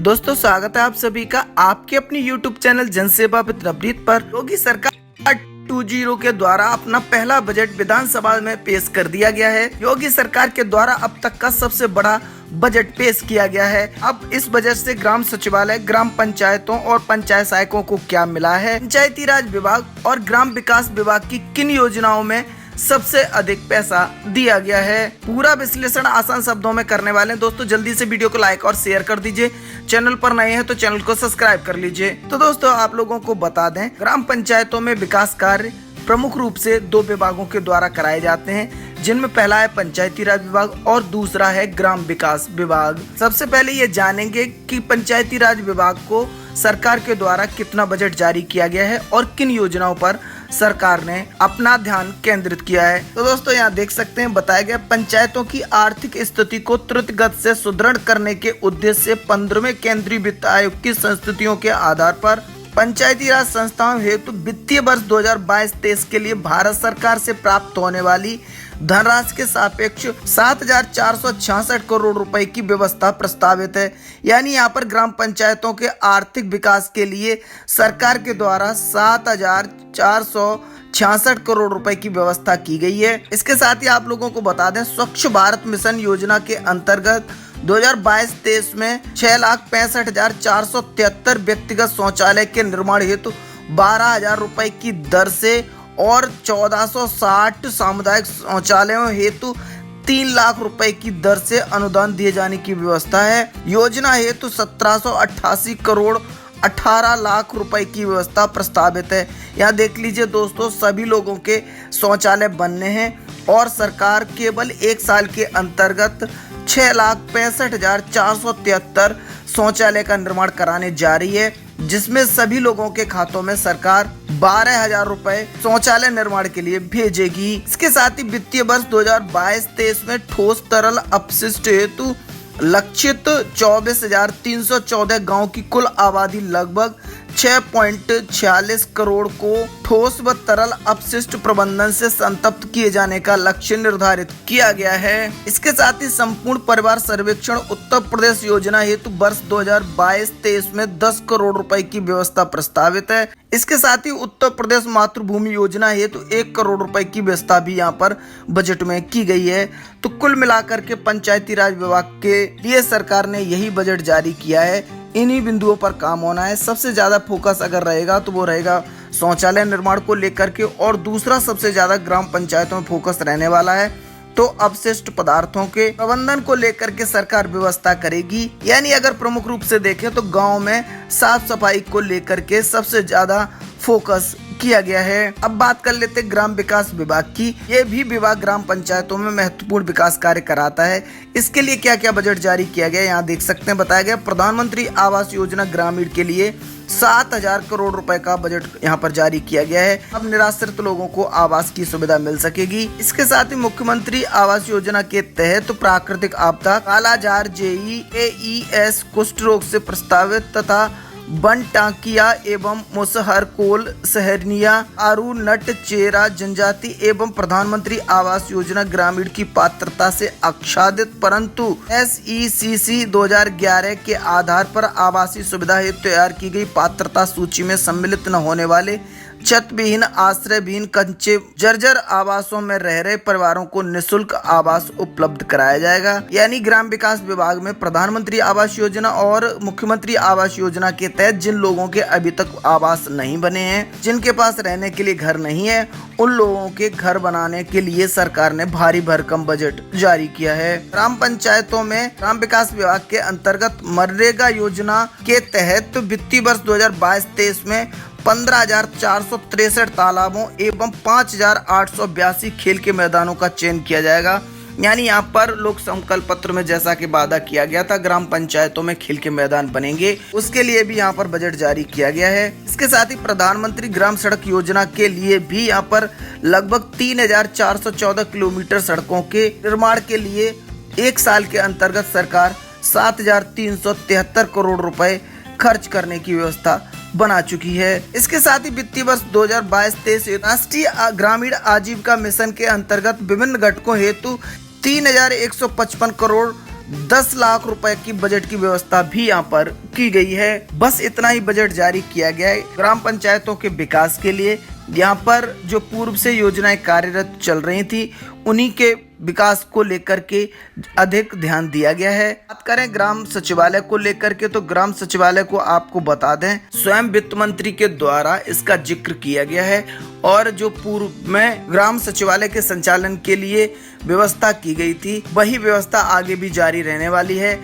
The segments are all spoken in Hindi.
दोस्तों स्वागत है आप सभी का आपके अपने YouTube चैनल जनसेवा विद नवनीत पर। योगी सरकार 2.0 के द्वारा अपना पहला बजट विधानसभा में पेश कर दिया गया है। योगी सरकार के द्वारा अब तक का सबसे बड़ा बजट पेश किया गया है। अब इस बजट से ग्राम सचिवालय, ग्राम पंचायतों और पंचायत सहायकों को क्या मिला है, पंचायती राज विभाग और ग्राम विकास विभाग की किन योजनाओं में सबसे अधिक पैसा दिया गया है, पूरा विश्लेषण आसान शब्दों में करने वाले हैं। दोस्तों जल्दी से वीडियो को लाइक और शेयर कर दीजिए। चैनल पर नए हैं तो चैनल को सब्सक्राइब कर लीजिए। तो दोस्तों आप लोगों को बता दें, ग्राम पंचायतों में विकास कार्य प्रमुख रूप से 2 विभागों के द्वारा कराए जाते हैं, जिनमें पहला है पंचायती राज विभाग और दूसरा है ग्राम विकास विभाग। सबसे पहले ये जानेंगे कि पंचायती राज विभाग को सरकार के द्वारा कितना बजट जारी किया गया है और किन योजनाओं पर सरकार ने अपना ध्यान केंद्रित किया है। तो दोस्तों यहाँ देख सकते हैं, बताया गया पंचायतों की आर्थिक स्थिति को त्वरित गति से सुदृढ़ करने के उद्देश्य से 15वें केंद्रीय वित्त आयोग की संस्तुतियों के आधार पर पंचायती राज संस्थाओं हेतु वित्तीय वर्ष 2022-23 के लिए भारत सरकार से प्राप्त होने वाली धनराशि के सापेक्ष 7,466 करोड़ रुपए की व्यवस्था प्रस्तावित है। यानी यहाँ पर ग्राम पंचायतों के आर्थिक विकास के लिए सरकार के द्वारा 7,466 करोड़ रुपए की व्यवस्था की गई है। इसके साथ ही आप लोगों को बता दें, स्वच्छ भारत मिशन योजना के अंतर्गत 2022-23 में 6,65,473 व्यक्तिगत शौचालय के निर्माण हेतु 12,000 रुपए की दर से और 1,460 सामुदायिक शौचालयों हेतु 3 लाख रुपए की दर से अनुदान दिए जाने की व्यवस्था है। योजना हेतु 1,788 करोड़ 18 लाख रुपए की व्यवस्था प्रस्तावित है। यहाँ देख लीजिए दोस्तों, सभी लोगों के शौचालय बनने हैं और सरकार केवल 1 साल के अंतर्गत 6,65,473 शौचालय का निर्माण कराने जा रही है, जिसमें सभी लोगों के खातों में सरकार 12,000 रुपए शौचालय निर्माण के लिए भेजेगी। इसके साथ ही वित्तीय वर्ष 2022-23 में ठोस तरल अपशिष्ट हेतु लक्षित 24,314 गांव की कुल आबादी लगभग 6.46 करोड़ को ठोस व तरल अपशिष्ट प्रबंधन से संतप्त किए जाने का लक्ष्य निर्धारित किया गया है। इसके साथ ही संपूर्ण परिवार सर्वेक्षण उत्तर प्रदेश योजना हेतु वर्ष 2022-23 में 10 करोड़ रुपए की व्यवस्था प्रस्तावित है। इसके साथ ही उत्तर प्रदेश मातृभूमि योजना हेतु 1 करोड़ रुपए की व्यवस्था भी यहाँ पर बजट में की गई है। तो कुल मिलाकर के पंचायती राज विभाग के लिए सरकार ने यही बजट जारी किया है। इन्हीं बिंदुओं पर काम होना है। सबसे ज्यादा फोकस अगर रहेगा तो वो रहेगा शौचालय निर्माण को लेकर के, और दूसरा सबसे ज्यादा ग्राम पंचायतों में फोकस रहने वाला है। तो अपशिष्ट पदार्थों के प्रबंधन को लेकर के सरकार व्यवस्था करेगी। यानी अगर प्रमुख रूप से देखें तो गांव में साफ सफाई को लेकर के सबसे ज्यादा फोकस किया गया है। अब बात कर लेते ग्राम विकास विभाग की। ये भी विभाग ग्राम पंचायतों में महत्वपूर्ण विकास कार्य कराता है। इसके लिए क्या क्या बजट जारी किया गया, यहाँ देख सकते हैं। बताया गया प्रधानमंत्री आवास योजना ग्रामीण के लिए 7,000 करोड़ रुपए का बजट यहाँ पर जारी किया गया है। अब निराश्रित लोगों को आवास की सुविधा मिल सकेगी। इसके साथ ही मुख्यमंत्री आवास योजना के तहत प्राकृतिक आपदा, कालाजार, JEAES, कुष्ठ रोग से प्रस्तावित तथा बन टांकिया एवं मुसहर कोल सहरनिया आरू नट चेरा जनजाति एवं प्रधानमंत्री आवास योजना ग्रामीण की पात्रता से आच्छादित परंतु SECC 2011 के आधार पर आवासीय सुविधा हेतु तैयार की गई पात्रता सूची में सम्मिलित न होने वाले छत विहीन, आश्रय विहीन, कच्चे जर्जर आवासों में रह रहे परिवारों को निःशुल्क आवास उपलब्ध कराया जाएगा। यानी ग्राम विकास विभाग में प्रधानमंत्री आवास योजना और मुख्यमंत्री आवास योजना के तहत जिन लोगों के अभी तक आवास नहीं बने हैं, जिनके पास रहने के लिए घर नहीं है, उन लोगों के घर बनाने के लिए सरकार ने भारी भरकम बजट जारी किया है। ग्राम पंचायतों में ग्राम विकास विभाग के अंतर्गत मनरेगा योजना के तहत वित्तीय वर्ष 2022-23 में 15,463 तालाबों एवं 5,882 खेल के मैदानों का चयन किया जाएगा। यानी यहाँ पर लोक संकल्प पत्र में जैसा कि वादा किया गया था, ग्राम पंचायतों में खेल के मैदान बनेंगे, उसके लिए भी यहाँ पर बजट जारी किया गया है। इसके साथ ही प्रधानमंत्री ग्राम सड़क योजना के लिए भी यहाँ पर लगभग 3,414 किलोमीटर सड़कों के निर्माण के लिए 1 साल के अंतर्गत सरकार 7,373 करोड़ रुपए खर्च करने की व्यवस्था बना चुकी है। इसके साथ ही वित्तीय वर्ष 2022-23 राष्ट्रीय ग्रामीण आजीविका मिशन के अंतर्गत विभिन्न घटकों हेतु 3,155 करोड़ 10 लाख रुपए की बजट की व्यवस्था भी यहाँ पर की गई है। बस इतना ही बजट जारी किया गया है ग्राम पंचायतों के विकास के लिए। यहाँ पर जो पूर्व से योजनाएं कार्यरत चल रही थी उन्हीं के विकास को लेकर के अधिक ध्यान दिया गया है। बात करें ग्राम सचिवालय को लेकर के, तो ग्राम सचिवालय को आपको बता दें स्वयं वित्त मंत्री के द्वारा इसका जिक्र किया गया है और जो पूर्व में ग्राम सचिवालय के संचालन के लिए व्यवस्था की गई थी वही व्यवस्था आगे भी जारी रहने वाली है।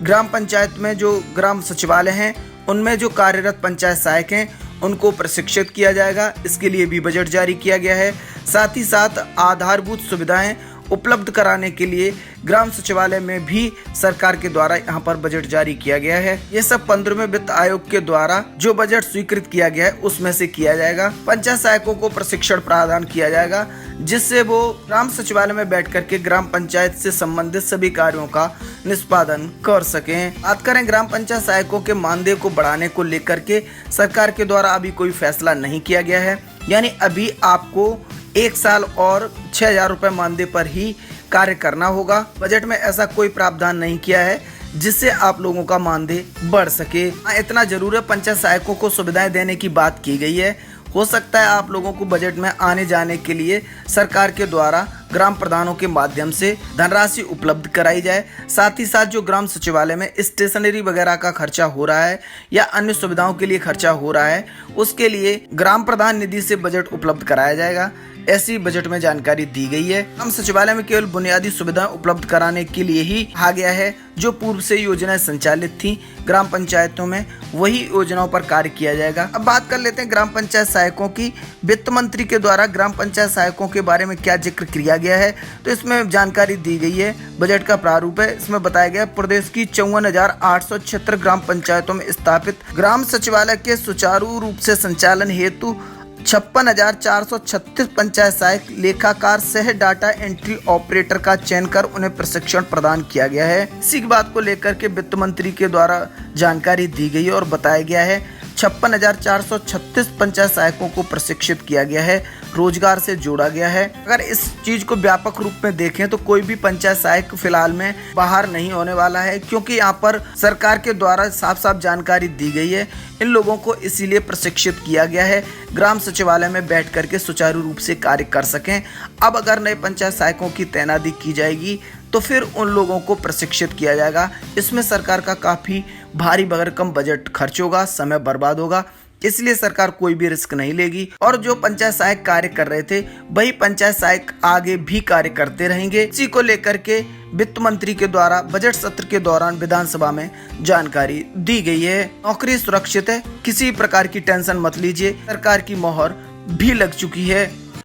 ग्राम पंचायत में जो ग्राम सचिवालय हैं उनमें जो कार्यरत पंचायत सहायक हैं उनको प्रशिक्षित किया जाएगा, इसके लिए भी बजट जारी किया गया है। साथ ही साथ आधारभूत सुविधाएं उपलब्ध कराने के लिए ग्राम सचिवालय में भी सरकार के द्वारा यहाँ पर बजट जारी किया गया है। ये सब 15वें वित्त आयोग के द्वारा जो बजट स्वीकृत किया गया है उसमें से किया जाएगा। पंचायत सहायकों को प्रशिक्षण प्रदान किया जाएगा जिससे वो ग्राम सचिवालय में बैठ करके ग्राम पंचायत से संबंधित सभी कार्यों का निष्पादन कर सकें। बात करें ग्राम पंचायत सहायकों के मानदेय को बढ़ाने को लेकर के, सरकार के द्वारा अभी कोई फैसला नहीं किया गया है, यानी अभी आपको 1 साल और 6,000 रुपये मानदेय पर ही कार्य करना होगा। बजट में ऐसा कोई प्रावधान नहीं किया है जिससे आप लोगों का मानदेय बढ़ सके। इतना जरूर है, पंचायत सहायकों को सुविधाएं देने की बात की गई है। हो सकता है आप लोगों को बजट में आने जाने के लिए सरकार के द्वारा ग्राम प्रधानों के माध्यम से धनराशि उपलब्ध कराई जाए। साथ ही साथ जो ग्राम सचिवालय में स्टेशनरी वगैरह का खर्चा हो रहा है या अन्य सुविधाओं के लिए खर्चा हो रहा है उसके लिए ग्राम प्रधान निधि से बजट उपलब्ध कराया जाएगा, ऐसी बजट में जानकारी दी गई है। ग्राम सचिवालय में केवल बुनियादी सुविधाएं उपलब्ध कराने के लिए ही आ गया है। जो पूर्व से योजनाएं संचालित थी ग्राम पंचायतों में वही योजनाओं पर कार्य किया जाएगा। अब बात कर लेते हैं ग्राम पंचायत सहायकों की। वित्त मंत्री के द्वारा ग्राम पंचायत सहायकों के बारे में क्या जिक्र किया गया है, तो इसमें जानकारी दी गई है। बजट का प्रारूप है, इसमें बताया गया प्रदेश की 54,876 ग्राम पंचायतों में स्थापित ग्राम सचिवालय के सुचारू रूप से संचालन हेतु 56,436 पंचायत सहायक लेखाकार सह डाटा एंट्री ऑपरेटर का चयन कर उन्हें प्रशिक्षण प्रदान किया गया है। इसी की बात को लेकर के वित्त मंत्री के द्वारा जानकारी दी गई है और बताया गया है 56,436 पंचायत सहायकों को प्रशिक्षित किया गया है, रोजगार से जोड़ा गया है। अगर इस चीज को व्यापक रूप में देखें तो कोई भी पंचायत सहायक फिलहाल में बाहर नहीं होने वाला है, क्योंकि यहाँ पर सरकार के द्वारा साफ साफ जानकारी दी गई है। इन लोगों को इसीलिए प्रशिक्षित किया गया है ग्राम सचिवालय में बैठ करके सुचारू रूप से कार्य कर सकें। अब अगर नए पंचायत सहायकों की तैनाती की जाएगी तो फिर उन लोगों को प्रशिक्षित किया जाएगा। इसमें सरकार का काफ़ी भारी भरकम बजट खर्च होगा, समय बर्बाद होगा, इसलिए सरकार कोई भी रिस्क नहीं लेगी। और जो पंचायत सहायक कार्य कर रहे थे वही पंचायत सहायक आगे भी कार्य करते रहेंगे। इसी को लेकर के वित्त मंत्री के द्वारा बजट सत्र के दौरान विधानसभा में जानकारी दी गई है। नौकरी सुरक्षित है, किसी प्रकार की टेंशन मत लीजिए, सरकार की मोहर भी लग चुकी है।